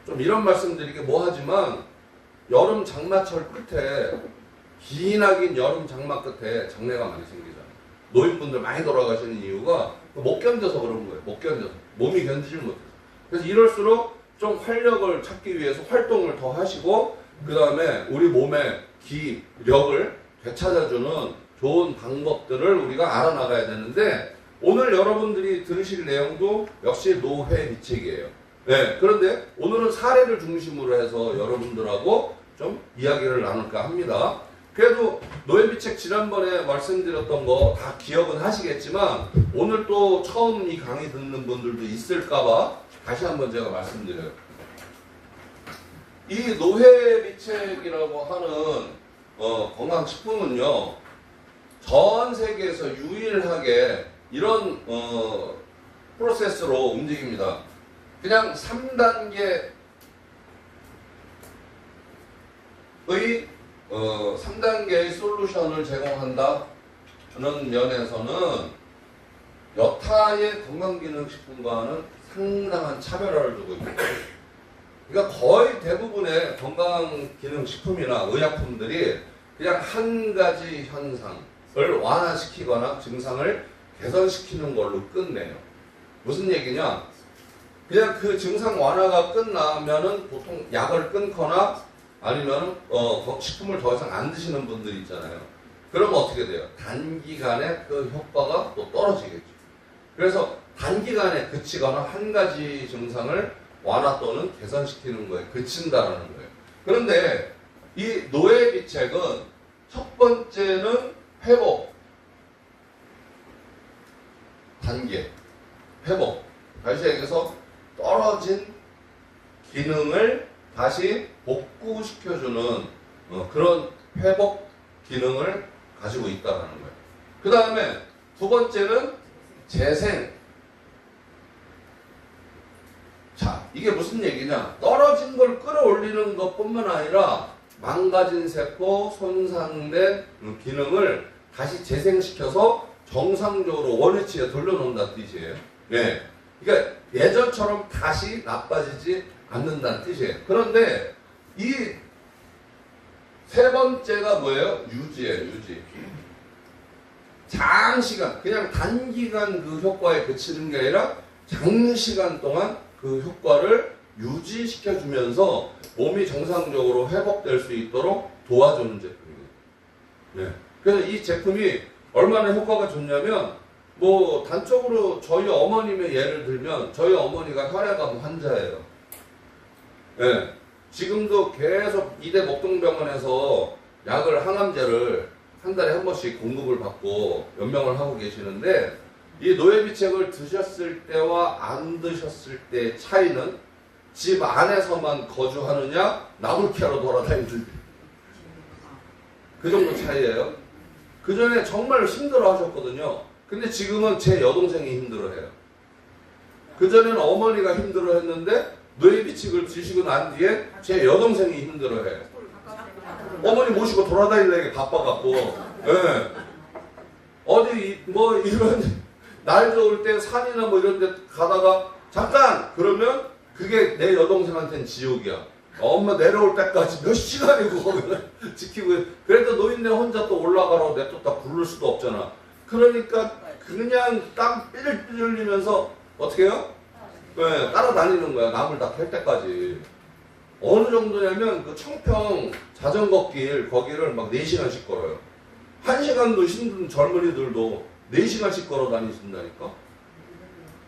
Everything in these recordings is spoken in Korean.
좀 이런 말씀 드리기 뭐하지만 여름 장마철 끝에 기나긴 여름 장마 끝에 장내가 많이 생기잖아요. 노인분들 많이 돌아가시는 이유가 못 견뎌서 그런 거예요. 못 견뎌서. 몸이 견디질 못해서. 그래서 이럴수록 좀 활력을 찾기 위해서 활동을 더 하시고 그 다음에 우리 몸의 기력을 되찾아주는 좋은 방법들을 우리가 알아나가야 되는데 오늘 여러분들이 들으실 내용도 역시 노회비책이에요. 네, 그런데 오늘은 사례를 중심으로 해서 여러분들하고 좀 이야기를 나눌까 합니다. 그래도 노회비책 지난번에 말씀드렸던 거 다 기억은 하시겠지만 오늘 또 처음 이 강의 듣는 분들도 있을까봐 다시 한번 제가 말씀드려요. 이 노회비책이라고 하는 건강식품은요 전 세계에서 유일하게 이런 프로세스로 움직입니다. 그냥 3단계의 3단계의 솔루션을 제공한다는 면에서는 여타의 건강기능식품과는 상당한 차별화를 두고 있습니다. 그러니까 거의 대부분의 건강기능식품이나 의약품들이 그냥 한 가지 현상을 완화시키거나 증상을 개선시키는 걸로 끝내요. 무슨 얘기냐? 그냥 그 증상 완화가 끝나면은 보통 약을 끊거나 아니면 식품을 더 이상 안 드시는 분들이 있잖아요. 그러면 어떻게 돼요? 단기간에 그 효과가 또 떨어지겠죠. 그래서 단기간에 그치거나 한 가지 증상을 완화 또는 개선시키는 거에 그친다라는 거예요. 그런데 이 노회비책은 첫 번째는 회복 단계, 회복. 다시 얘기해서 떨어진 기능을 다시 복구시켜주는 그런 회복 기능을 가지고 있다는 거예요. 그 다음에 두 번째는 재생. 자, 이게 무슨 얘기냐? 떨어진 걸 끌어올리는 것뿐만 아니라 망가진 세포, 손상된 기능을 다시 재생시켜서 정상적으로 원위치에 돌려놓는다는 뜻이에요. 네. 그러니까 예전처럼 다시 나빠지지 않는다는 뜻이에요. 그런데 이 세 번째가 뭐예요? 유지예요, 유지. 장시간, 그냥 단기간 그 효과에 그치는 게 아니라 장시간 동안 그 효과를 유지시켜주면서 몸이 정상적으로 회복될 수 있도록 도와주는 제품이에요. 네. 그래서 이 제품이 얼마나 효과가 좋냐면 뭐 단적으로 저희 어머님의 예를 들면 저희 어머니가 혈액암 환자예요. 네. 지금도 계속 이대 목동병원에서 약을 항암제를 한 달에 한 번씩 공급을 받고 연명을 하고 계시는데 이 노회비책을 드셨을 때와 안 드셨을 때의 차이는 집 안에서만 거주하느냐 나물캐로 돌아다니는 그 정도 차이예요. 그 전에 정말 힘들어 하셨거든요. 근데 지금은 제 여동생이 힘들어 해요. 그 전에는 어머니가 힘들어 했는데 노회비책을 드시고 난 뒤에 제 여동생이 힘들어 해요. 어머니 모시고 돌아다니려고 바빠갖고. 네. 어디 뭐 이런 날 좋을 때 산이나 뭐 이런 데 가다가 잠깐! 그러면 그게 내 여동생한테는 지옥이야. 엄마 내려올 때까지 몇 시간이고 거기를 지키고 그래도 노인네 혼자 또 올라가라고 냅뒀다 부를 수도 없잖아. 그러니까 그냥 땀 삐질삐질 흘리면서 어떻게 해요? 네, 따라다니는 거야. 남을 다 캘 때까지. 어느 정도냐면 그 청평 자전거 길 거기를 막 4시간씩 걸어요. 1시간도 힘든 젊은이들도 4시간씩 걸어 다니신다니까.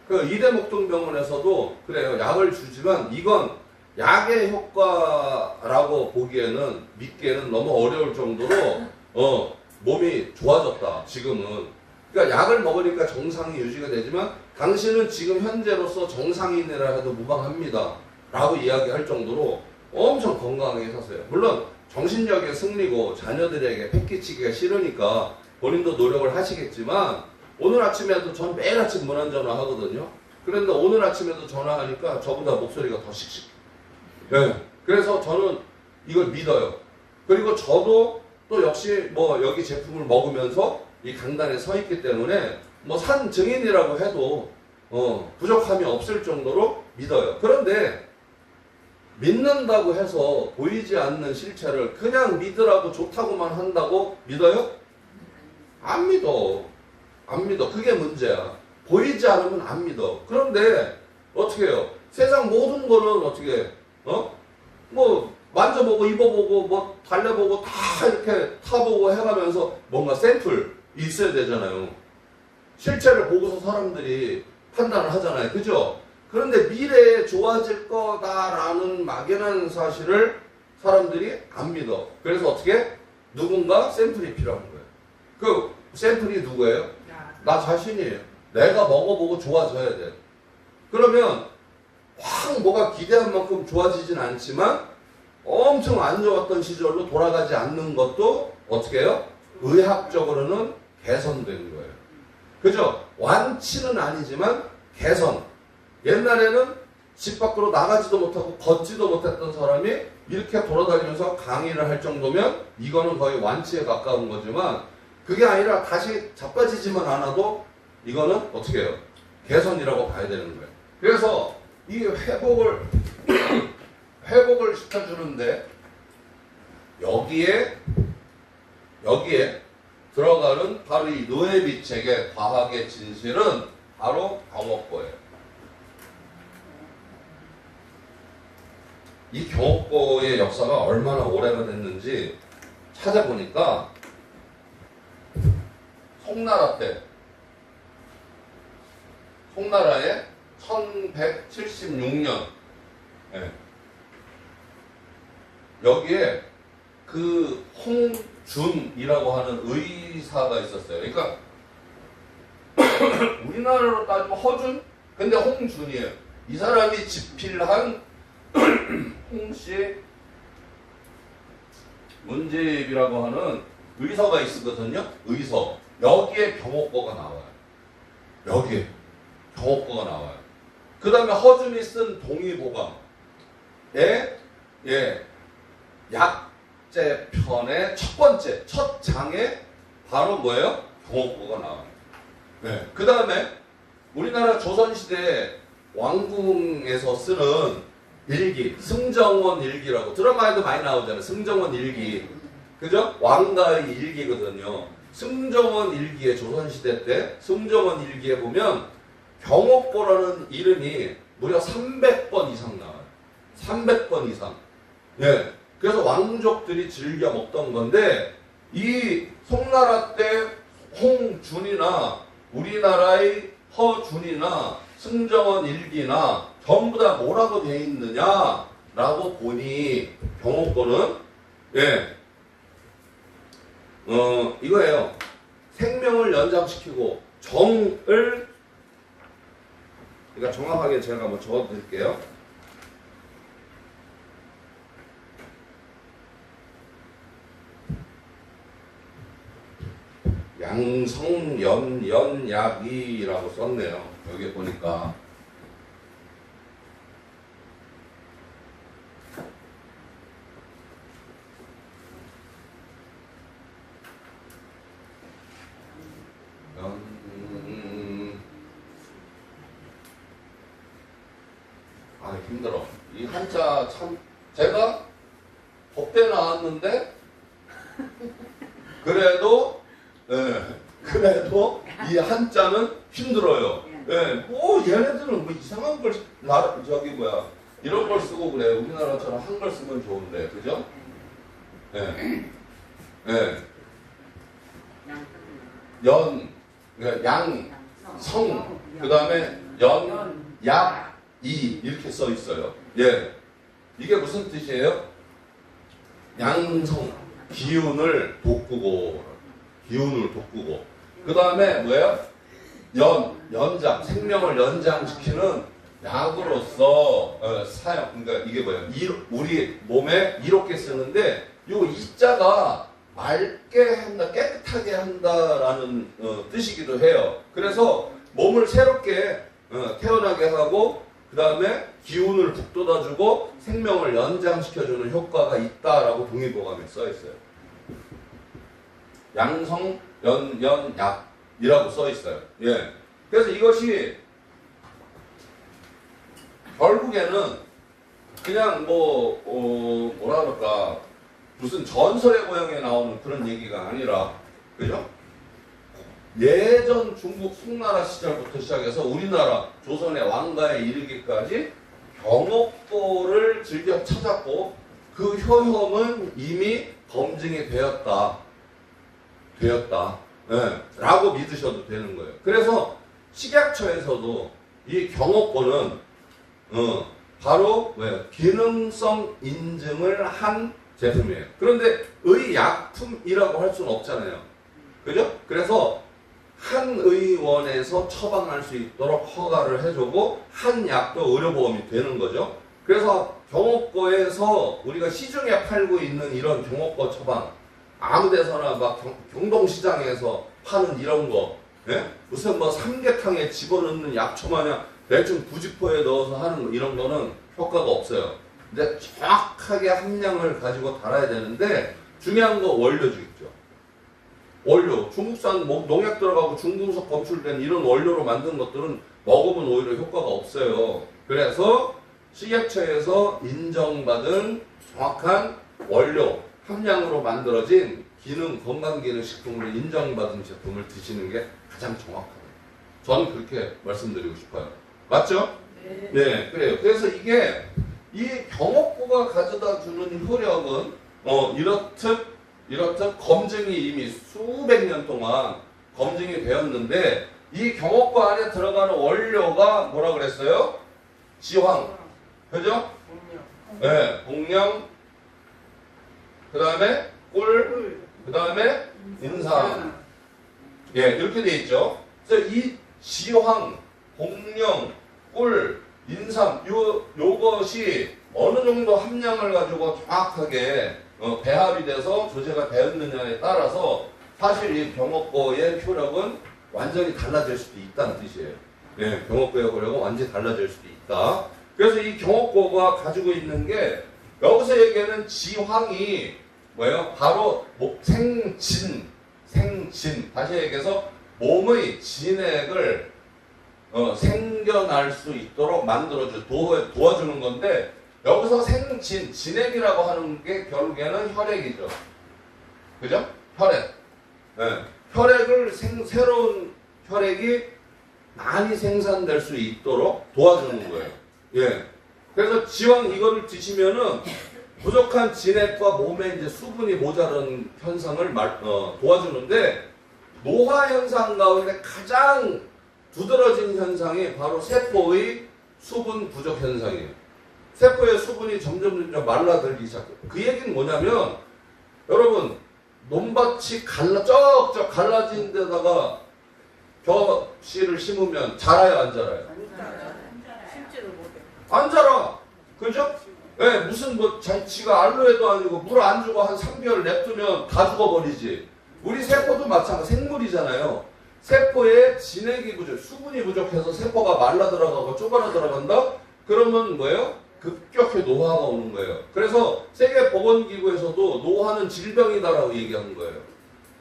그 이대목동병원에서도 그래요. 약을 주지만 이건 약의 효과라고 보기에는 믿기에는 너무 어려울 정도로 몸이 좋아졌다. 지금은. 그러니까 약을 먹으니까 정상이 유지가 되지만 당신은 지금 현재로서 정상인이라 해도 무방합니다. 라고 이야기할 정도로 엄청 건강하게 사세요. 물론 정신력의 승리고 자녀들에게 패끼치기가 싫으니까 본인도 노력을 하시겠지만 오늘 아침에도 전 매일 아침 문안 전화하거든요. 그런데 오늘 아침에도 전화하니까 저보다 목소리가 더 씩씩. 네. 그래서 저는 이걸 믿어요. 그리고 저도 또 역시 뭐 여기 제품을 먹으면서 이 강단에 서 있기 때문에 뭐 산 증인이라고 해도 부족함이 없을 정도로 믿어요. 그런데 믿는다고 해서 보이지 않는 실체를 그냥 믿으라고 좋다고만 한다고 믿어요? 안 믿어. 안 믿어. 그게 문제야. 보이지 않으면 안 믿어. 그런데 어떻게 해요? 세상 모든 거는 어떻게 해? 뭐 만져보고 입어보고 뭐 달려보고 다 이렇게 타보고 해가면서 뭔가 샘플이 있어야 되잖아요. 실체를 보고서 사람들이 판단을 하잖아요. 그죠? 그런데 미래에 좋아질 거다라는 막연한 사실을 사람들이 안 믿어. 그래서 어떻게? 누군가 샘플이 필요한 거예요. 그 샘플이 누구예요? 나 자신이에요. 내가 먹어보고 좋아져야 돼. 그러면 확 뭐가 기대한 만큼 좋아지진 않지만 엄청 안 좋았던 시절로 돌아가지 않는 것도 어떻게 해요? 의학적으로는 개선된 거예요. 그죠? 완치는 아니지만 개선. 옛날에는 집 밖으로 나가지도 못하고 걷지도 못했던 사람이 이렇게 돌아다니면서 강의를 할 정도면 이거는 거의 완치에 가까운 거지만 그게 아니라 다시 자빠지지만 않아도 이거는 어떻게 해요? 개선이라고 봐야 되는 거예요. 그래서 이 회복을 시켜주는데 여기에 들어가는 바로 이 노예비책의 과학의 진실은 바로 경옥고예요. 이 경옥고의 역사가 얼마나 오래가 됐는지 찾아보니까 송나라에 1176년 여기에 그 홍준이라고 하는 의사가 있었어요. 그러니까 우리나라로 따지면 허준? 근데 홍준이에요. 이 사람이 집필한 홍씨 문집이라고 하는 의서가 있었거든요. 의서. 여기에 경옥고가 나와요. 여기에 경옥고가 나와요. 그 다음에 허준이 쓴 동의보감에 약제편의 첫 장에 바로 뭐예요? 경옥고가 나와요. 네. 그 다음에 우리나라 조선시대 왕궁에서 쓰는 일기, 승정원 일기라고 드라마에도 많이 나오잖아요. 승정원 일기. 그죠? 왕가의 일기거든요. 승정원 일기에 조선시대 때 승정원 일기에 보면 경옥고라는 이름이 무려 300번 이상 나와요. 300번 이상. 예. 그래서 왕족들이 즐겨 먹던 건데 이 송나라 때 홍준이나 우리나라의 허준이나 승정원 일기나 전부 다 뭐라고 돼 있느냐라고 보니 경옥고는 이거예요. 생명을 연장시키고 정을 그러니까 정확하게 제가 한번 적어드릴게요. 양성연약이라고 썼네요. 여기 보니까. 힘들어. 이 한자 참 제가 법대 나왔는데 그래도 이 한자는 힘들어요. 뭐 얘네들은 뭐 이상한 걸 이런 걸 쓰고 그래. 우리나라처럼 한글 쓰면 좋은데, 그죠? 그러니까 양, 성, 그 다음에 연, 약, 이 이렇게 써 있어요. 이게 무슨 뜻이에요? 양성, 기운을 돋구고, 그 다음에 뭐예요? 연장, 생명을 연장시키는 약으로서 사용. 그러니까 이게 뭐예요? 우리 몸에 이렇게 쓰는데 요 이자가 맑게 한다, 깨끗하게 한다라는 뜻이기도 해요. 그래서 몸을 새롭게 태어나게 하고 그 다음에 기운을 북돋아주고 생명을 연장시켜주는 효과가 있다라고 동의보감에 써있어요. 양성, 약이라고 써있어요. 그래서 이것이 결국에는 그냥 뭐라 그럴까, 무슨 전설의 고향에 나오는 그런 얘기가 아니라, 그죠? 예전 중국 송나라 시절부터 시작해서 우리나라 조선의 왕가에 이르기까지 경옥고를 즐겨 찾았고 그 효험은 이미 검증이 되었다. 네, 라고 믿으셔도 되는 거예요. 그래서 식약처에서도 이 경옥고는 바로 기능성 인증을 한 제품이에요. 그런데 의약품이라고 할 수는 없잖아요. 그죠? 그래서 한 의원에서 처방할 수 있도록 허가를 해주고 한 약도 의료보험이 되는 거죠. 그래서 경옥고에서 우리가 시중에 팔고 있는 이런 경옥고 처방, 아무 데서나 막 경동시장에서 파는 이런 거, 예? 무슨 뭐 삼계탕에 집어넣는 약초 마냥 대충 부지포에 넣어서 하는 이런 거는 효과가 없어요. 근데 정확하게 함량을 가지고 달아야 되는데 중요한 거 원료주겠죠. 원료, 중국산 농약 들어가고 중금속 검출된 이런 원료로 만든 것들은 먹으면 오히려 효과가 없어요. 그래서 식약처에서 인정받은 정확한 원료, 함량으로 만들어진 건강기능식품으로 인정받은 제품을 드시는 게 가장 정확합니다. 저는 그렇게 말씀드리고 싶어요. 맞죠? 네. 네, 그래요. 그래서 이 경옥고가 가져다 주는 효력은 이렇듯 검증이 이미 수백 년 동안 검증이 되었는데 이 경옥고 안에 들어가는 원료가 뭐라 그랬어요? 지황. 그죠? 네, 공령, 그 다음에 꿀, 그 다음에 인삼. 예, 이렇게 돼 있죠. 그래서 이 지황, 공령, 꿀, 인삼, 요것이 어느 정도 함량을 가지고 정확하게 배합이 돼서 조제가 되었느냐에 따라서 사실 이 경옥고의 효력은 완전히 달라질 수도 있다는 뜻이에요. 예, 경옥고의 효력은 완전히 달라질 수도 있다. 그래서 이 경옥고가 가지고 있는 게 여기서 얘기하는 지황이 뭐예요? 바로 생진. 다시 얘기해서 몸의 진액을 생겨날 수 있도록 도와주는 건데 여기서 진액이라고 하는 게 결국에는 혈액이죠. 그죠? 혈액. 네. 혈액을 새로운 혈액이 많이 생산될 수 있도록 도와주는 거예요. 예. 그래서 지황 이거를 드시면은 부족한 진액과 몸에 이제 수분이 모자란 현상을 도와주는데 노화 현상 가운데 가장 두드러진 현상이 바로 세포의 수분 부족 현상이에요. 세포의 수분이 점점 말라들기 시작해요. 그 얘기는 뭐냐면 여러분 논밭이 쩍쩍 갈라진 데다가 벼씨를 심으면 자라요 안 자라요? 실제로 못해. 안 자라. 그죠? 예, 무슨 지가 알로에도 아니고 물 안 주고 한 3개월 냅두면 다 죽어버리지. 우리 세포도 마찬가지 생물이잖아요. 세포에 진액이 수분이 부족해서 세포가 말라 들어가고 쪼그라 들어간다? 그러면 뭐예요? 급격히 노화가 오는 거예요. 그래서 세계보건기구에서도 노화는 질병이다라고 얘기하는 거예요.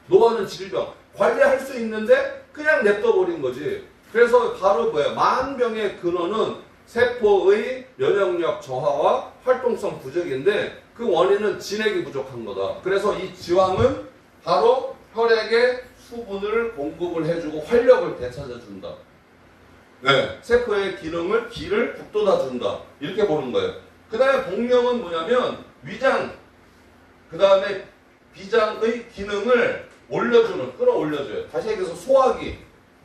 노화는 질병. 관리할 수 있는데 그냥 냅둬버린 거지. 그래서 바로 만병의 근원은 세포의 면역력 저하와 활동성 부족인데 그 원인은 진액이 부족한 거다. 그래서 이 지황은 바로 혈액에 수분을 공급을 해주고 활력을 되찾아준다. 네, 세포의 기를 북돋아준다. 이렇게 보는 거예요. 그 다음에 복령은 뭐냐면 위장, 그 다음에 비장의 기능을 끌어올려줘요. 다시 얘기해서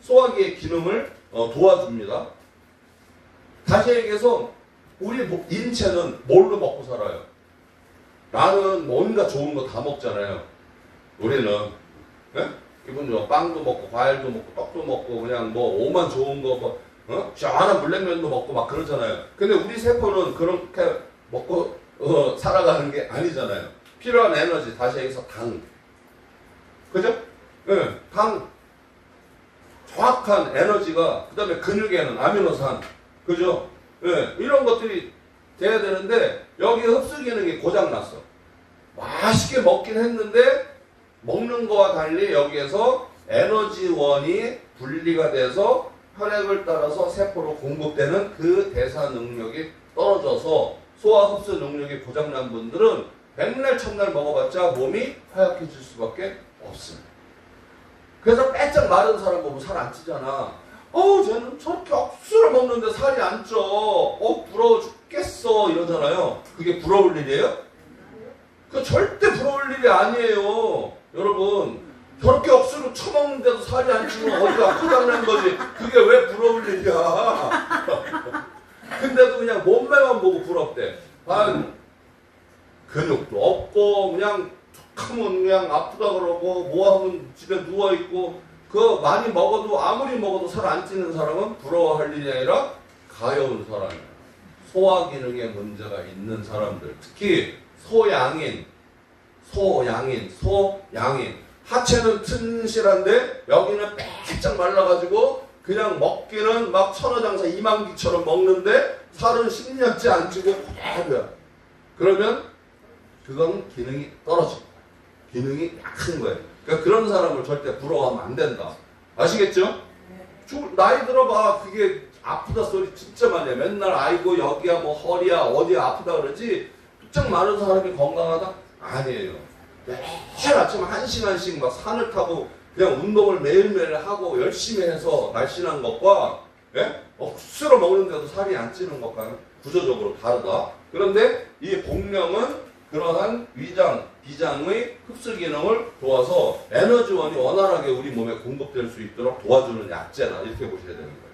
소화기의 기능을 도와줍니다. 다시 얘기해서 우리 인체는 뭘로 먹고 살아요? 나는 뭔가 좋은 거 다 먹잖아요. 우리는 네? 기분 좋아. 빵도 먹고 과일도 먹고 떡도 먹고 그냥 오만 좋은 거 시원한 물냉면도 먹고 막 그러잖아요. 근데 우리 세포는 그렇게 먹고 살아가는 게 아니잖아요. 필요한 에너지 다시 얘기해서 당. 그죠? 네, 당. 정확한 에너지가 그 다음에 근육에는 아미노산. 그죠? 네, 이런 것들이 돼야 되는데 여기 흡수 기능이 고장났어. 맛있게 먹긴 했는데 먹는 거와 달리 여기에서 에너지원이 분리가 돼서 혈액을 따라서 세포로 공급되는 그 대사 능력이 떨어져서 소화 흡수 능력이 고장난 분들은 백날 첫날 먹어봤자 몸이 하얗게질 수밖에 없습니다. 그래서 빼짝 마른 사람 보면 살 안 찌잖아. 쟤는 저렇게 억수로 먹는데 살이 안 쪄. 부러워 죽겠어. 이러잖아요. 그게 부러울 일이에요? 그 절대 부러울 일이 아니에요. 여러분, 저렇게 억수로 처먹는데도 살이 안 찌면 어디가 고장난 거지. 그게 왜 부러울 일이야. 근데도 그냥 몸매만 보고 부럽대. 근육도 없고 그냥 툭하면 그냥 아프다 그러고 뭐하면 집에 누워있고 그거 많이 먹어도 아무리 먹어도 살 안 찌는 사람은 부러워할 일이 아니라 가여운 사람이에요. 소화 기능에 문제가 있는 사람들, 특히 소양인 하체는 튼실한데 여기는 빼짝 말라가지고 그냥 먹기는 막 천하장사 이만기처럼 먹는데 살은 10년째 안 찌고 그대로야. 그러면 그건 기능이 떨어집니다. 기능이 약한 거예요. 그러니까 그런 사람을 절대 부러워하면 안 된다. 아시겠죠? 나이 들어봐. 그게 아프다 소리 진짜 많이 해. 맨날 아이고 여기야 뭐 허리야 어디야 아프다 그러지 뚝딱 마른 사람이 건강하다? 아니에요. 매일 아침 1시간씩 막 산을 타고 그냥 운동을 매일매일 하고 열심히 해서 날씬한 것과 억수로 먹는데도 살이 안 찌는 것과는 구조적으로 다르다. 그런데 이 복령은 그러한 위장, 비장의 흡수 기능을 도와서 에너지원이 원활하게 우리 몸에 공급될 수 있도록 도와주는 약재다. 이렇게 보셔야 되는 거예요.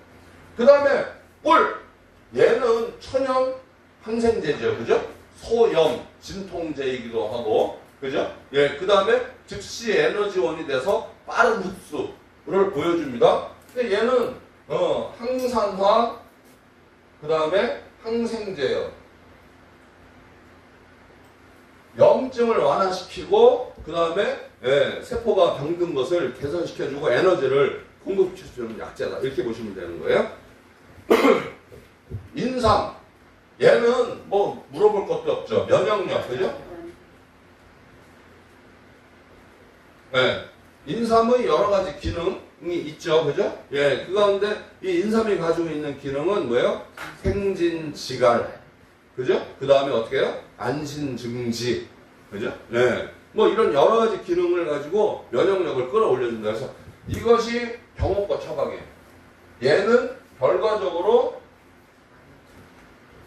그 다음에 꿀! 얘는 천연 항생제죠. 그죠? 소염, 진통제이기도 하고 그죠? 그 다음에 즉시 에너지원이 돼서 빠른 흡수를 보여줍니다. 근데 얘는 항산화, 그 다음에 항생제요. 염증을 완화시키고 그 다음에 세포가 병든 것을 개선시켜주고 에너지를 공급시켜주는 약재다. 이렇게 보시면 되는 거예요. 인삼. 얘는 뭐 물어볼 것도 없죠. 면역력. 그죠? 인삼의 여러 가지 기능이 있죠. 그죠? 그 가운데 이 인삼이 가지고 있는 기능은 뭐예요? 생진지갈. 그죠? 그 다음에 어떻게 해요? 안신증지. 그죠? 뭐 이런 여러 가지 기능을 가지고 면역력을 끌어올려준다. 그래서 이것이 병옥과 처방이에요. 얘는 결과적으로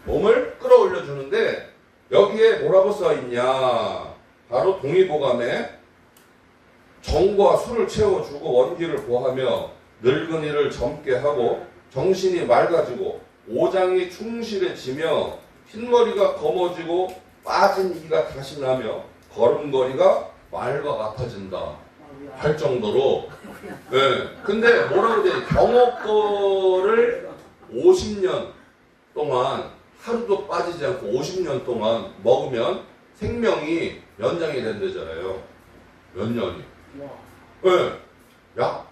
몸을 끌어올려주는데 여기에 뭐라고 써있냐. 바로 동의보감에 정과 술을 채워주고 원기를 보하며 늙은이를 젊게 하고 정신이 맑아지고 오장이 충실해지며 흰머리가 검어지고 빠진 이가 다시 나며 걸음걸이가 말과 같아진다 할 정도로 근데 뭐라고 돼? 병옥거를 50년 동안 하루도 빠지지 않고 50년 동안 먹으면 생명이 연장이 된다잖아요. 몇 년이? 약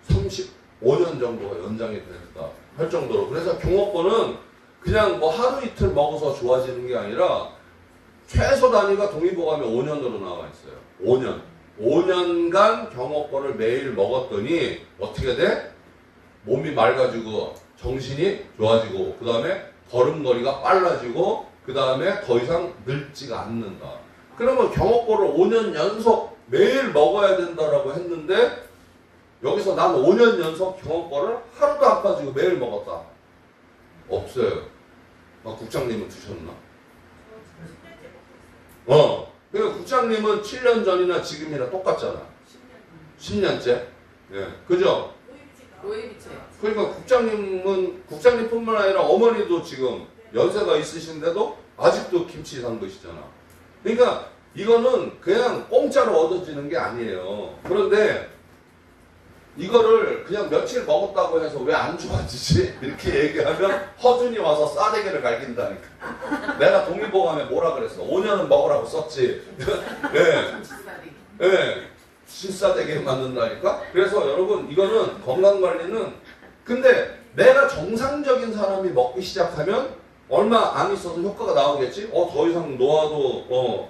35년 정도가 연장이 된다 할 정도로. 그래서 경옥거는 그냥 뭐 하루 이틀 먹어서 좋아지는 게 아니라 최소 단위가 동의보감에 5년으로 나와 있어요. 5년간 경옥거를 매일 먹었더니 어떻게 돼? 몸이 맑아지고 정신이 좋아지고 그 다음에 걸음걸이가 빨라지고 그 다음에 더 이상 늙지가 않는다. 그러면 경옥거를 5년 연속 매일 먹어야 된다라고 했는데 여기서 난 5년 연속 경옥거를 하루도 안 빠지고 매일 먹었다. 없어요. 국장님은 드셨나? 그러니까 국장님은 7년 전이나 지금이나 똑같잖아. 10년째. 그죠? 노예비체. 그러니까 국장님뿐만 아니라 어머니도 지금 연세가 있으신데도 아직도 김치 담그시잖아. 그러니까 이거는 그냥 공짜로 얻어지는 게 아니에요. 그런데 이거를 그냥 며칠 먹었다고 해서 왜 안 좋아지지? 이렇게 얘기하면 허준이 와서 싸대기를 갈긴다니까. 내가 동의보감에 뭐라 그랬어? 5년은 먹으라고 썼지. 신싸대기를 맞는다니까? 그래서 여러분 이거는 건강관리는 근데 내가 정상적인 사람이 먹기 시작하면 얼마 안 있어서 효과가 나오겠지? 더 이상 노화도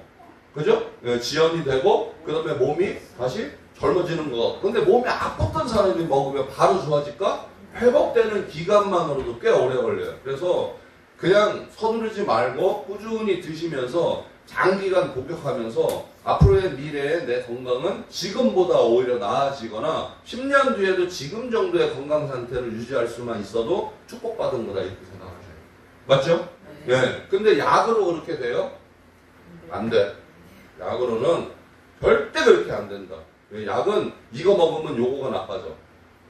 그죠? 지연이 되고 그 다음에 몸이 다시 젊어지는 거. 근데 몸이 아팠던 사람이 먹으면 바로 좋아질까? 회복되는 기간만으로도 꽤 오래 걸려요. 그래서 그냥 서두르지 말고 꾸준히 드시면서 장기간 복용하면서 앞으로의 미래의 내 건강은 지금보다 오히려 나아지거나 10년 뒤에도 지금 정도의 건강 상태를 유지할 수만 있어도 축복받은 거다 이렇게 생각하셔요. 맞죠? 예. 근데 약으로 그렇게 돼요? 안 돼. 약으로는 절대 그렇게 안 된다. 약은 이거 먹으면 요거가 나빠져.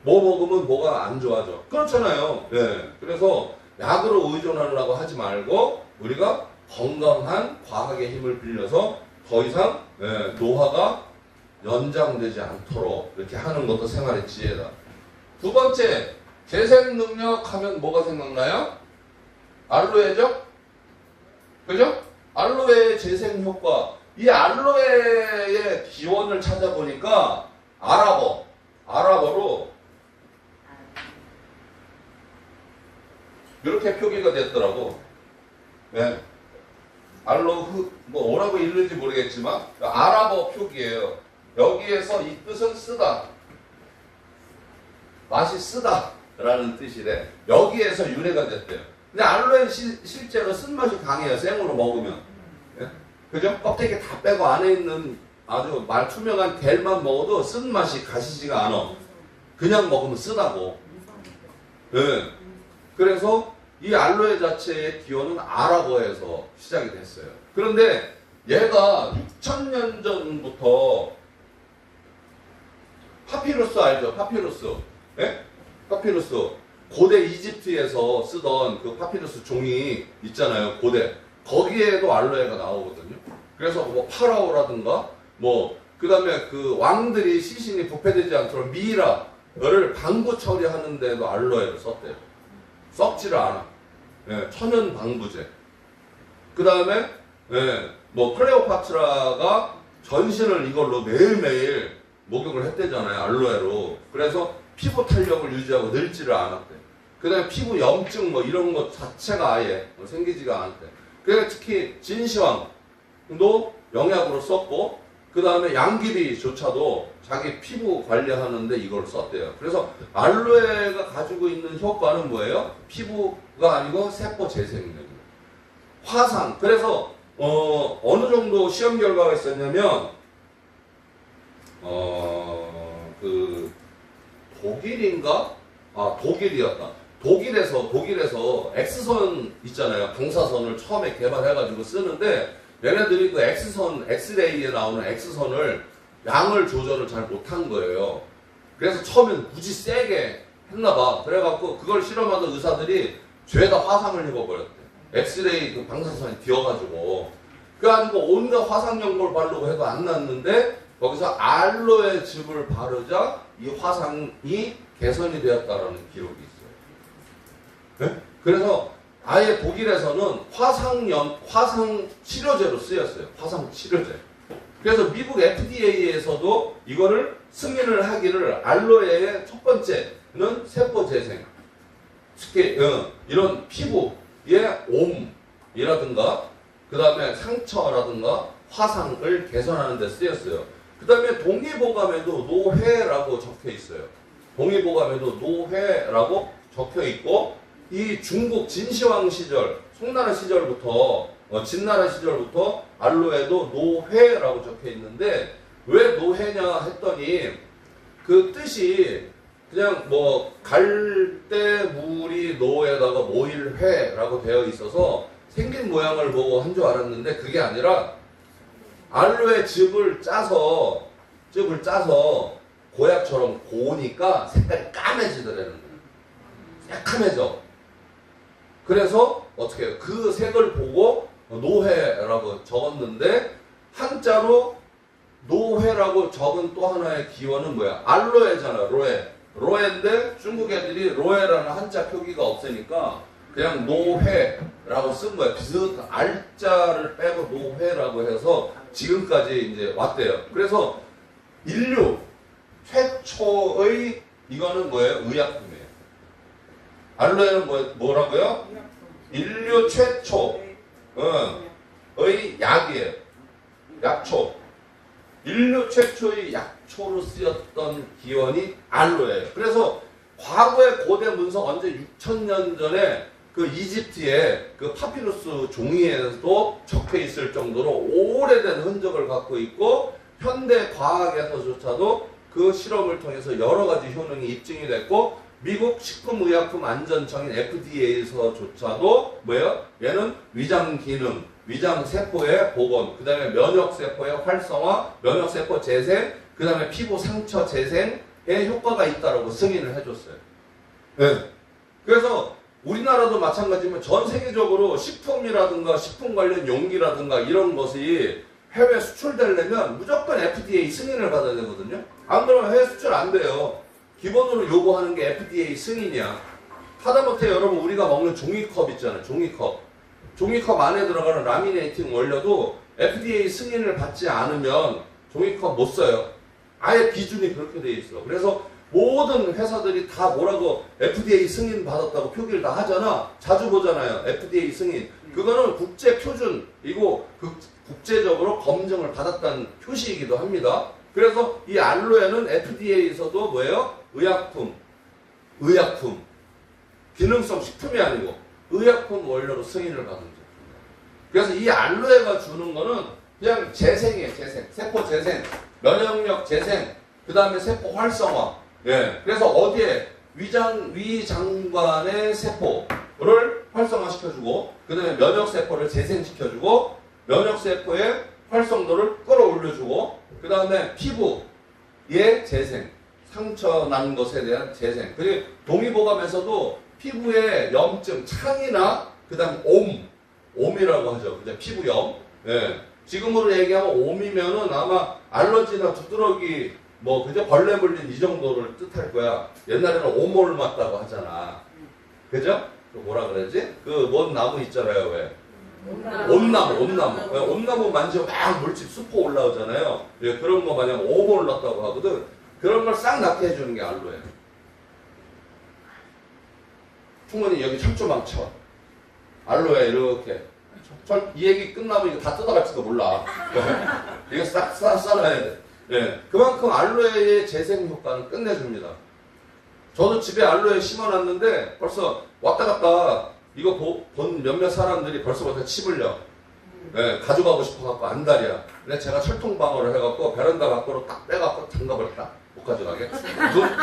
뭐 먹으면 뭐가 안 좋아져. 그렇잖아요. 예. 그래서 약으로 의존하려고 하지 말고 우리가 건강한 과학의 힘을 빌려서 더 이상 노화가 연장되지 않도록 이렇게 하는 것도 생활의 지혜다. 두 번째, 재생 능력 하면 뭐가 생각나요? 알로에죠? 그죠? 알로에의 재생 효과. 이 알로에의 기원을 찾아보니까 아랍어로 이렇게 표기가 됐더라고. 네. 뭐라고 읽는지 모르겠지만 아랍어 표기예요. 여기에서 이 뜻은 쓰다. 맛이 쓰다 라는 뜻이래. 여기에서 유래가 됐대요. 근데 알로에는 실제로 쓴맛이 강해요. 생으로 먹으면. 예? 그죠? 껍데기 다 빼고 안에 있는 아주 말투명한 겔만 먹어도 쓴맛이 가시지가 않아. 그냥 먹으면 쓰다고. 예. 그래서 이 알로에 자체의 기원은 아랍어에서 시작이 됐어요. 그런데 얘가 6,000년 전부터 파피루스 알죠? 파피루스. 예? 파피루스. 고대 이집트에서 쓰던 그 파피루스 종이 있잖아요. 고대. 거기에도 알로에가 나오거든요. 그래서 뭐 파라오라든가 그 다음에 그 왕들이 시신이 부패되지 않도록 미이라를 방부 처리하는 데도 알로에를 썼대요. 썩지를 않아. 예, 천연 방부제. 그 다음에 클레오파트라가 전신을 이걸로 매일매일 목욕을 했대잖아요. 알로에로. 그래서 피부 탄력을 유지하고 늙지를 않았대. 그 다음에 피부 염증 이런 것 자체가 아예 생기지가 않았대. 그래서 특히 진시황도 영약으로 썼고, 그 다음에 양귀비조차도 자기 피부 관리하는데 이걸 썼대요. 그래서 알로에가 가지고 있는 효과는 뭐예요? 피부가 아니고 세포 재생력이에요. 화상. 그래서 어느 정도 시험 결과가 있었냐면 그 독일인가? 독일이었다. 독일에서 X선 있잖아요. 방사선을 처음에 개발해가지고 쓰는데 얘네들이 그 엑스레이에 나오는 X선을 양을 조절을 잘 못한 거예요. 그래서 처음엔 무지 세게 했나봐. 그래갖고 그걸 실험하던 의사들이 죄다 화상을 입어버렸대. 엑스레이 그 방사선이 뒤어가지고. 그래가지고 온갖 화상 연고를 바르고 해도 안 났는데 거기서 알로에 즙을 바르자 이 화상이 개선이 되었다라는 기록이 있어요. 네? 그래서 아예 독일에서는 화상 치료제로 쓰였어요. 화상 치료제. 그래서 미국 FDA에서도 이거를 승인을 하기를 알로에의 첫 번째는 세포 재생, 특히 이런 피부의 옴이라든가 그 다음에 상처라든가 화상을 개선하는 데 쓰였어요. 그 다음에 동의보감에도 노회라고 적혀 있어요. 동의보감에도 노회라고 적혀 있고 이 중국 진시황 시절, 송나라 시절부터 진나라 시절부터 알로에도 노회라고 적혀 있는데 왜 노회냐 했더니 그 뜻이 그냥 갈대물이 노에다가 모일회라고 되어 있어서 생긴 모양을 보고 한 줄 알았는데 그게 아니라 알로에 즙을 짜서 고약처럼 고우니까 색깔이 까매지더라는 거예요. 새카매져. 그래서 어떻게 해요? 그 색을 보고 노회라고 적었는데 한자로 노회라고 적은 또 하나의 기원은 뭐야? 알로에잖아. 로에인데 중국 애들이 로에라는 한자 표기가 없으니까 그냥 노회라고 쓴 거야. 비슷한 알자를 빼고 노회라고 해서 지금까지 이제 왔대요. 그래서 인류 최초의 이거는 뭐예요? 의약품이에요. 알로에는 뭐라고요? 인류 최초의 약이에요. 약초. 인류 최초의 약초로 쓰였던 기원이 알로에예요. 그래서 과거의 고대 문서 언제 6,000년 전에 그 이집트의 그 파피루스 종이에도 적혀 있을 정도로 오래된 흔적을 갖고 있고 현대 과학에서조차도 그 실험을 통해서 여러 가지 효능이 입증이 됐고 미국 식품의약품안전청인 FDA에서조차도 뭐예요? 얘는 위장 기능, 위장 세포의 복원, 그 다음에 면역 세포의 활성화, 면역 세포 재생, 그 다음에 피부 상처 재생에 효과가 있다라고 승인을 해줬어요. 네. 그래서 우리나라도 마찬가지지만 전 세계적으로 식품이라든가 식품 관련 용기라든가 이런 것이 해외 수출되려면 무조건 FDA 승인을 받아야 되거든요. 안 그러면 해외 수출 안 돼요. 기본으로 요구하는 게 FDA 승인이야. 하다못해 여러분 우리가 먹는 종이컵 있잖아요. 종이컵. 종이컵 안에 들어가는 라미네이팅 원료도 FDA 승인을 받지 않으면 종이컵 못 써요. 아예 기준이 그렇게 돼 있어. 그래서 모든 회사들이 다 뭐라고 FDA 승인 받았다고 표기를 다 하잖아. 자주 보잖아요. FDA 승인. 그거는 국제 표준이고 국제적으로 검증을 받았다는 표시이기도 합니다. 그래서 이 알로에는 FDA에서도 뭐예요? 의약품. 기능성 식품이 아니고 의약품 원료로 승인을 받은 제품이에요. 그래서 이 알로에가 주는 거는 그냥 재생이에요. 재생. 세포 재생, 면역력 재생, 그 다음에 세포 활성화. 예. 그래서 어디에 위장관의 세포를 활성화시켜주고 그 다음에 면역세포를 재생시켜주고 면역세포의 활성도를 끌어올려주고 그 다음에 피부의 재생, 상처 난 것에 대한 재생. 그리고 동의보감에서도 피부에 염증, 창이나 그 다음에 옴이라고 하죠. 그죠? 피부염. 예. 지금으로 얘기하면 옴이면은 아마 알러지나 두드러기 그죠? 벌레 물린 이 정도를 뜻할 거야. 옛날에는 오몰 맞다고 하잖아. 그죠? 그 뭐라 그러지? 그 뭔 나무 있잖아요, 왜? 온나무. 온나무 만지면 막 물집 수포 올라오잖아요. 예, 그런 거 마냥 오몰 났다고 하거든. 그런 걸 싹 낫게 해주는 게 알로에. 충분히 여기 철조망 쳐. 알로에 이렇게. 이 얘기 끝나면 이거 다 뜯어갈지도 몰라. 이거 싹 썰어야 돼. 예, 그만큼 알로에의 재생 효과는 끝내줍니다. 저도 집에 알로에 심어놨는데 벌써 왔다 갔다 이거 본 몇몇 사람들이 벌써부터 침을려. 예, 가져가고 싶어갖고 안달이야. 근데 제가 철통방어를 해갖고 베란다 밖으로 딱 빼갖고 장갑을 딱 못 가져가게.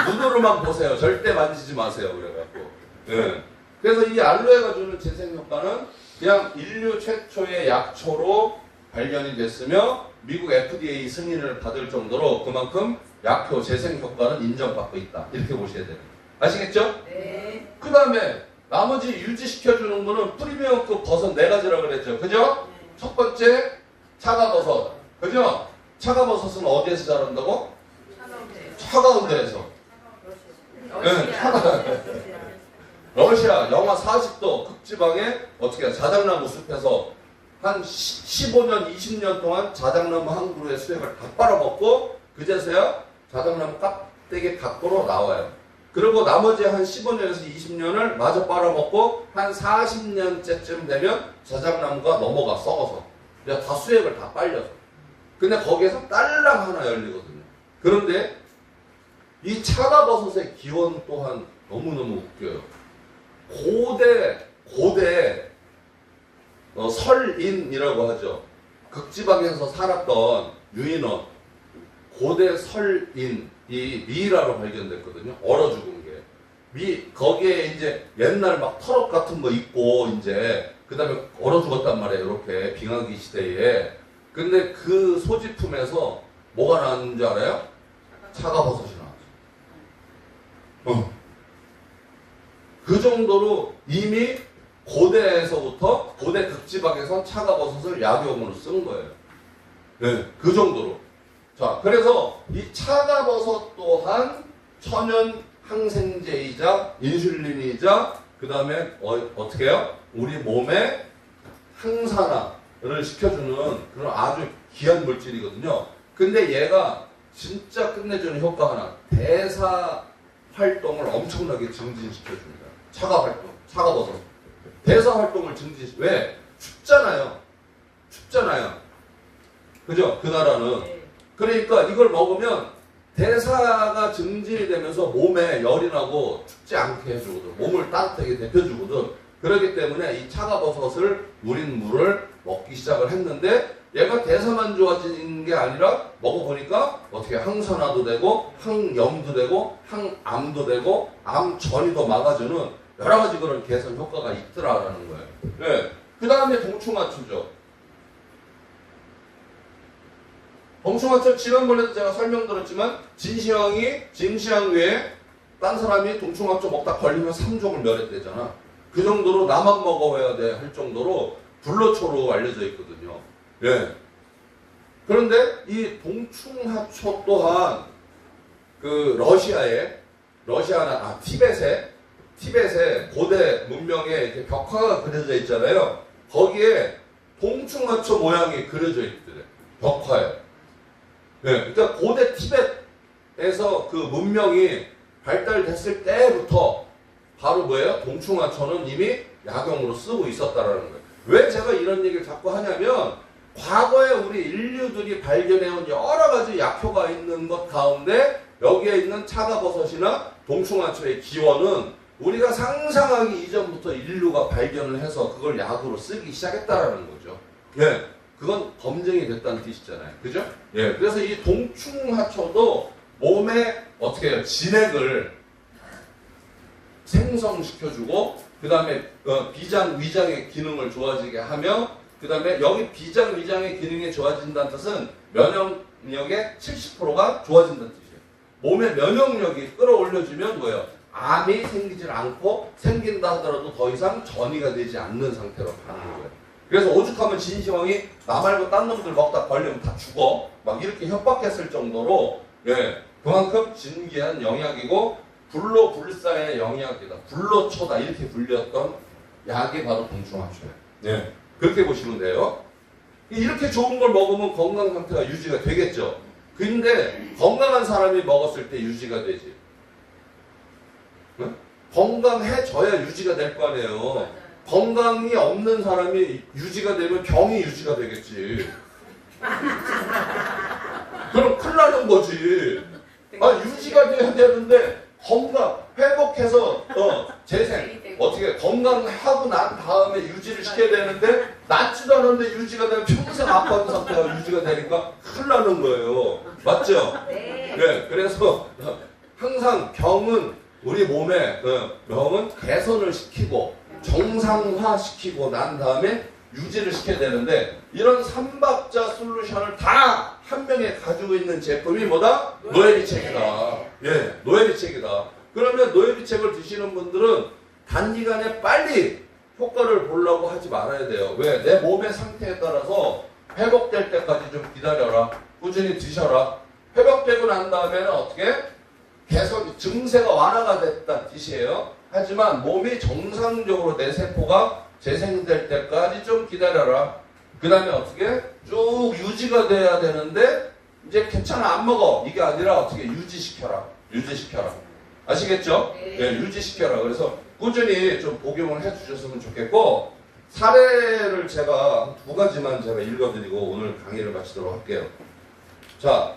눈으로만 보세요. 절대 만지지 마세요. 그래갖고. 예. 그래서 이 알로에가 주는 재생 효과는 그냥 인류 최초의 약초로 발견이 됐으며 미국 FDA 승인을 받을 정도로 그만큼 약효 재생 효과는 인정받고 있다. 이렇게 보셔야 됩니다. 아시겠죠? 네. 그 다음에 나머지 유지시켜주는 거는 프리미엄급 버섯 4가지라고 그랬죠. 그죠? 첫 번째 차가버섯. 그죠? 차가버섯은 어디에서 자란다고? 차가운 데에서. 네, 러시아 영하 40도 극지방에 어떻게 자작나무 숲에서 한 15년, 20년 동안 자작나무 한 그루의 수액을 다 빨아먹고 그제서야 자작나무 깍대기 밖으로 나와요. 그리고 나머지 한 15년에서 20년을 마저 빨아먹고 한 40년째쯤 되면 자작나무가 넘어가 썩어서 다 수액을 다 빨려서. 근데 거기에서 딸랑 하나 열리거든요. 그런데 이 차가버섯의 기원 또한 너무너무 웃겨요. 고대 설인이라고 하죠. 극지방에서 살았던 유인원, 고대 설인이 미이라로 발견됐거든요. 얼어 죽은 게. 거기에 이제 옛날 막 털옷 같은 거 입고 이제 그 다음에 얼어 죽었단 말이에요. 이렇게 빙하기 시대에. 근데 그 소지품에서 뭐가 나왔는 줄 알아요? 차가버섯이 나왔어요. 그 정도로 이미 고대에서부터 고대 극지방에서 차가버섯을 약용으로 쓴 거예요. 네, 그 정도로. 자, 그래서 이 차가버섯 또한 천연 항생제이자 인슐린이자 그 다음에 어떻게 해요? 우리 몸에 항산화를 시켜주는 그런 아주 귀한 물질이거든요. 근데 얘가 진짜 끝내주는 효과 하나. 대사 활동을 엄청나게 증진시켜줍니다. 차가버섯. 대사 활동을 왜? 춥잖아요. 그죠? 그 나라는. 그러니까 이걸 먹으면 대사가 증진이 되면서 몸에 열이 나고 춥지 않게 해주거든. 몸을 따뜻하게 데펴주거든. 그렇기 때문에 이 차가버섯을 우린 물을 먹기 시작을 했는데 얘가 대사만 좋아지는 게 아니라 먹어보니까 어떻게 항산화도 되고 항염도 되고 항암도 되고 암전이도 막아주는 여러 가지 그런 개선 효과가 있더라라는 거예요. 네. 그 다음에 동충하초죠. 동충하초 지난번에도 제가 설명드렸지만 진시황 외에 딴 사람이 동충하초 먹다 걸리면 3종을 멸했대잖아. 그 정도로 나만 먹어야 돼 할 정도로 불로초로 알려져 있거든요. 예. 그런데 이 동충하초 또한 그 티벳의 고대 문명에 이렇게 벽화가 그려져 있잖아요. 거기에 동충하초 모양이 그려져 있더래. 벽화에. 예. 그러니까 고대 티벳에서 그 문명이 발달됐을 때부터 바로 뭐예요? 동충하초는 이미 약용으로 쓰고 있었다라는 거예요. 왜 제가 이런 얘기를 자꾸 하냐면 과거에 우리 인류들이 발견해온 여러 가지 약효가 있는 것 가운데 여기에 있는 차가버섯이나 동충하초의 기원은 우리가 상상하기 이전부터 인류가 발견을 해서 그걸 약으로 쓰기 시작했다라는 거죠. 예, 그건 검증이 됐다는 뜻이잖아요. 그죠? 예, 그래서 이 동충하초도 몸에 어떻게 해요? 진액을 생성시켜주고 그 다음에 비장, 위장의 기능을 좋아지게 하며 그 다음에 여기 비장, 위장의 기능이 좋아진다는 뜻은 면역력의 70%가 좋아진다는 뜻이에요. 몸의 면역력이 끌어올려지면 뭐예요? 암이 생기질 않고 생긴다 하더라도 더 이상 전이가 되지 않는 상태로 가는 거예요. 그래서 오죽하면 진시황이 나 말고 딴 놈들 먹다 걸리면 다 죽어 막 이렇게 협박했을 정도로 예, 그만큼 진귀한 영약이고 불로불사의 영약이다. 불로초다. 이렇게 불렸던 약이 바로 동충하초예요. 네. 그렇게 보시면 돼요. 이렇게 좋은 걸 먹으면 건강 상태가 유지가 되겠죠. 근데 건강한 사람이 먹었을 때 유지가 되지. 응? 건강해져야 유지가 될 거 아니에요. 건강이 없는 사람이 유지가 되면 병이 유지가 되겠지. 그럼 큰일 나는 거지. 유지가 돼야 되는데 건강, 회복해서, 재생, 어떻게, 건강하고 난 다음에 유지를 시켜야 되는데, 낫지도 않은데 유지가 되면 평생 아파하는 상태가 유지가 되니까 큰일 나는 거예요. 맞죠? 네. 네, 그래서 항상 병은, 우리 몸의 병은 개선을 시키고, 정상화시키고 난 다음에 유지를 시켜야 되는데, 이런 삼박자 솔루션을 다 한 명에 가지고 있는 제품이 뭐다? 노예비책이다. 예, 노예비책이다. 그러면 노예비책을 드시는 분들은 단기간에 빨리 효과를 보려고 하지 말아야 돼요. 왜? 내 몸의 상태에 따라서 회복될 때까지 좀 기다려라. 꾸준히 드셔라. 회복되고 난 다음에는 어떻게? 개선, 증세가 완화가 됐다는 뜻이에요. 하지만 몸이 정상적으로 내 세포가 재생될 때까지 좀 기다려라. 그 다음에 어떻게? 쭉 유지가 돼야 되는데 이제 괜찮아 안 먹어 이게 아니라 어떻게 유지시켜라. 아시겠죠? 네. 네, 유지시켜라. 그래서 꾸준히 좀 복용을 해주셨으면 좋겠고 사례를 제가 두 가지만 제가 읽어드리고 오늘 강의를 마치도록 할게요. 자,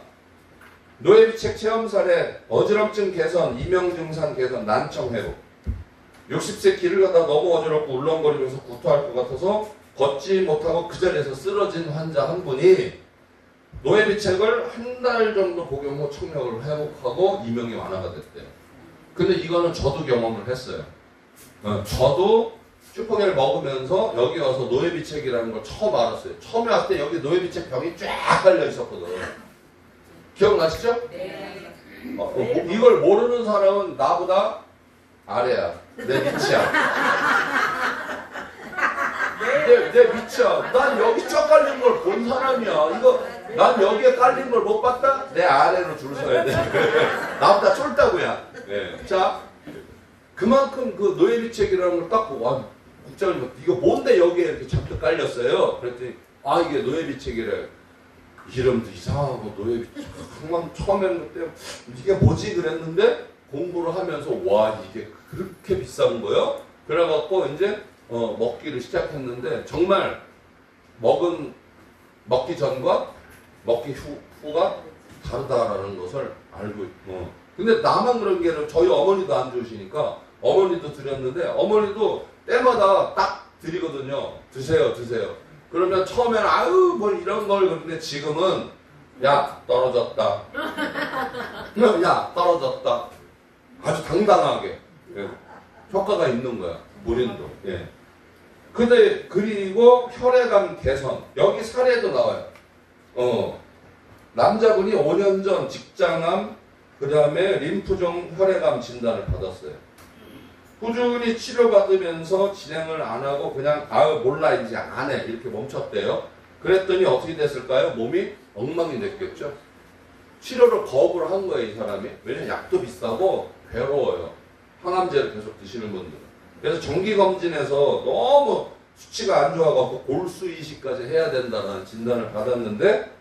노예비책 체험 사례 어지럼증 개선, 이명증상 개선, 난청 회복. 60세 길을 가다 너무 어지럽고 울렁거리면서 구토할 것 같아서 걷지 못하고 그 자리에서 쓰러진 환자 한 분이 노예비책을 한 달 정도 복용 후 청력을 회복하고 이명이 완화가 됐대요. 근데 이거는 저도 경험을 했어요. 저도 슈퍼겔 먹으면서 여기 와서 노예비책이라는 걸 처음 알았어요. 처음에 왔을 때 여기 노예비책 병이 쫙 깔려 있었거든. 기억나시죠? 네. 이걸 모르는 사람은 나보다 아래야. 내 밑이야. 내 밑이야. 난 여기 쫙 깔린 걸 본 사람이야. 난 여기에 깔린 걸 못 봤다? 내 아래로 줄 서야 돼. 나보다 쫄다고야. 네. 자, 그만큼 그 노예비책이라는 걸 딱 보고, 국장님, 이거 뭔데 여기에 이렇게 잔뜩 깔렸어요? 그랬더니, 이게 노예비책이래. 이름도 이상하고 노예비책. 처음에는 그때, 이게 뭐지? 그랬는데, 공부를 하면서, 와, 이게 그렇게 비싼 거요? 그래갖고, 이제, 먹기를 시작했는데 정말 먹기 전과 먹기 후가 다르다라는 것을 알고 있고. 근데 나만 그런 게 아니라 저희 어머니도 안 좋으시니까 어머니도 드렸는데 어머니도 때마다 딱 드리거든요. 드세요, 드세요. 그러면 처음에는 아유 뭐 이런 걸 그러는데 지금은 야 떨어졌다. 야 떨어졌다. 아주 당당하게 예. 효과가 있는 거야. 본인도. 예. 근데 그리고 혈액암 개선 여기 사례도 나와요. 남자분이 5년 전 직장암 그 다음에 림프종 혈액암 진단을 받았어요. 꾸준히 치료받으면서 진행을 안 하고 그냥 아유 몰라 이제 안 해 이렇게 멈췄대요. 그랬더니 어떻게 됐을까요? 몸이 엉망이 됐겠죠. 치료를 거부를 한 거예요, 이 사람이. 왜냐면 약도 비싸고 괴로워요. 항암제를 계속 드시는 분들은. 그래서 정기검진에서 너무 수치가 안 좋아갖고 골수 이식까지 해야 된다는 진단을 받았는데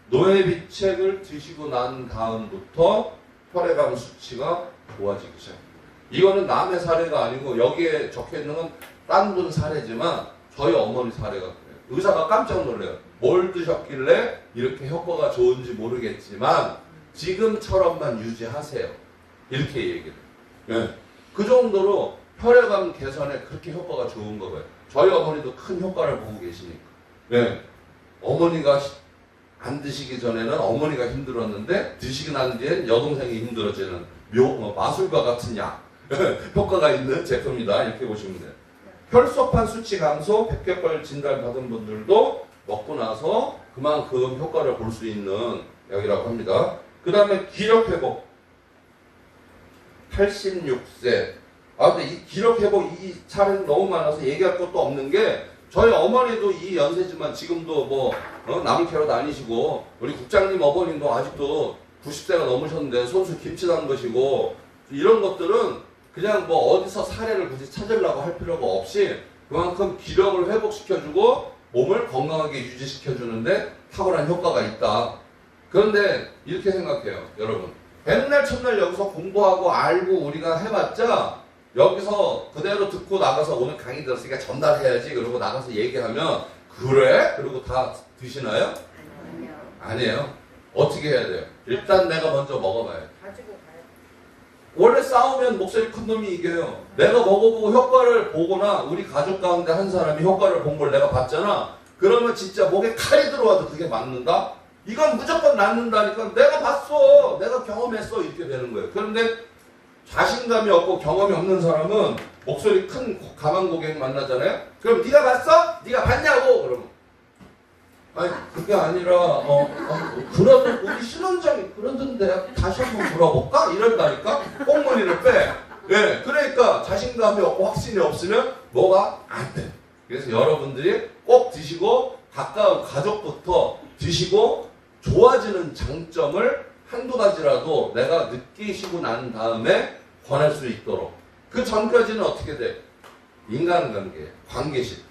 노예비책을 드시고 난 다음부터 혈액암 수치가 좋아지기 시작합니다. 이거는 남의 사례가 아니고 여기에 적혀있는 건 딴 분 사례지만 저희 어머니 사례가 그래요. 의사가 깜짝 놀래요. 뭘 드셨길래 이렇게 효과가 좋은지 모르겠지만 지금처럼만 유지하세요. 이렇게 얘기를 해요. 네. 그 정도로 혈액암 개선에 그렇게 효과가 좋은 거예요. 저희 어머니도 큰 효과를 보고 계시니까. 네. 어머니가 안 드시기 전에는 어머니가 힘들었는데 드시고 난 뒤엔 여동생이 힘들어지는 마술과 같은 약 효과가 있는 제품이다 이렇게 보시면 돼요. 혈소판 수치 감소, 백혈병 진단 받은 분들도 먹고 나서 그만큼 효과를 볼 수 있는 약이라고 합니다. 그 다음에 기력 회복 86세. 근데 이 기력 회복 이 차례는 너무 많아서 얘기할 것도 없는 게 저희 어머니도 이 연세지만 지금도 뭐 남을 캐러 다니시고 우리 국장님 어머님도 아직도 90세가 넘으셨는데 손수 김치 담그시고 이런 것들은 그냥 뭐 어디서 사례를 굳이 찾으려고 할 필요가 없이 그만큼 기력을 회복시켜주고 몸을 건강하게 유지시켜주는데 탁월한 효과가 있다. 그런데 이렇게 생각해요, 여러분. 맨날 첫날 여기서 공부하고 알고 우리가 해봤자 여기서 그대로 듣고 나가서 오늘 강의 들었으니까 전달해야지 그러고 나가서 얘기하면 그래? 그리고 다 드시나요? 아니에요. 어떻게 해야 돼요? 일단 내가 먼저 먹어봐요. 가지고 가요. 원래 싸우면 목소리 큰 놈이 이겨요. 내가 먹어보고 효과를 보거나 우리 가족 가운데 한 사람이 효과를 본 걸 내가 봤잖아. 그러면 진짜 목에 칼이 들어와도 그게 맞는다? 이건 무조건 낫는다니까. 내가 봤어. 내가 경험했어. 이렇게 되는 거예요. 그런데 자신감이 없고 경험이 없는 사람은 목소리 큰 가만 고객 만나잖아요. 그럼 네가 봤어? 네가 봤냐고? 그러면 아니 그게 아니라 그러던 우리 신원장이 그러던데 다시 한번 물어볼까? 이런다니까. 꽁무니를 빼. 예, 그러니까 자신감이 없고 확신이 없으면 뭐가 안 돼. 그래서 여러분들이 꼭 드시고 가까운 가족부터 드시고 좋아지는 장점을 한두 가지라도 내가 느끼시고 난 다음에 권할 수 있도록. 그 전까지는 어떻게 돼? 인간관계, 관계식.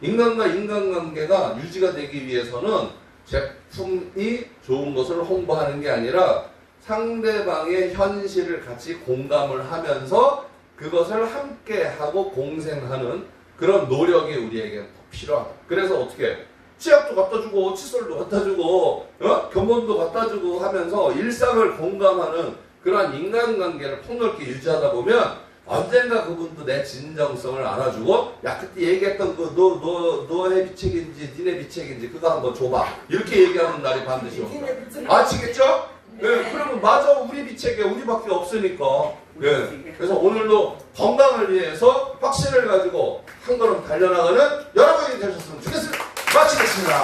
인간과 인간관계가 유지가 되기 위해서는 제품이 좋은 것을 홍보하는 게 아니라 상대방의 현실을 같이 공감을 하면서 그것을 함께 하고 공생하는 그런 노력이 우리에게 더 필요하다. 그래서 어떻게 치약도 갖다 주고 칫솔도 갖다 주고 견본도 갖다 주고 하면서 일상을 공감하는 그러한 인간관계를 폭넓게 유지하다 보면 언젠가 그분도 내 진정성을 알아주고 야 그때 얘기했던 그 너의 비책인지 니네 비책인지 그거 한번 줘봐 이렇게 얘기하는 날이 반드시 온다. 아시겠죠? 네, 그러면 맞아 우리 비책이야 우리밖에 없으니까. 네, 그래서 오늘도 건강을 위해서 확신을 가지고 한 걸음 달려나가는 여러분이 되셨으면 좋겠습니다. 마치겠습니다.